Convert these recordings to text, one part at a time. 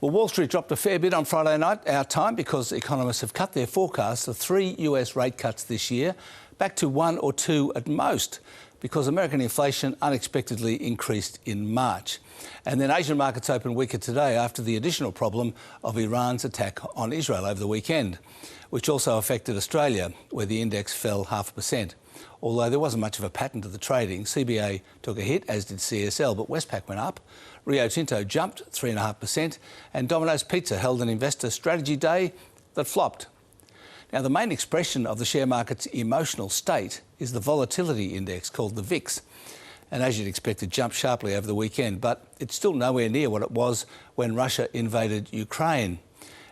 Well, Wall Street dropped a fair bit on Friday night, our time, because economists have cut their forecasts of 3 US rate cuts this year, back to 1 or 2 at most, because American inflation unexpectedly increased in March. And then Asian markets opened weaker today after the additional problem of Iran's attack on Israel over the weekend, which also affected Australia, where the index fell 0.5%. Although there wasn't much of a pattern to the trading, CBA took a hit, as did CSL, but Westpac went up. Rio Tinto jumped 3.5%, and Domino's Pizza held an investor strategy day that flopped. Now, the main expression of the share market's emotional state is the volatility index, called the VIX. And as you'd expect, it jumped sharply over the weekend, but it's still nowhere near what it was when Russia invaded Ukraine.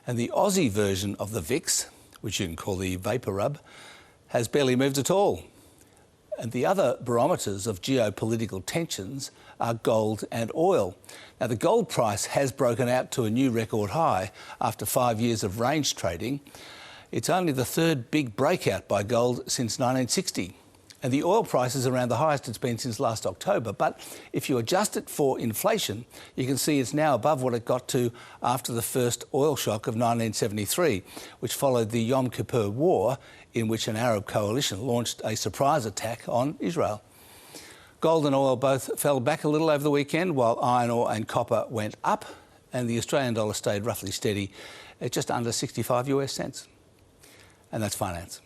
And the Aussie version of the VIX, which you can call the vapor rub, has barely moved at all. And the other barometers of geopolitical tensions are gold and oil. Now, the gold price has broken out to a new record high after 5 years of range trading. It's only the third big breakout by gold since 1960. And the oil price is around the highest it's been since last October. But if you adjust it for inflation, you can see it's now above what it got to after the first oil shock of 1973, which followed the Yom Kippur War, in which an Arab coalition launched a surprise attack on Israel. Gold and oil both fell back a little over the weekend, while iron ore and copper went up, and the Australian dollar stayed roughly steady at just under 65 US cents. And that's finance.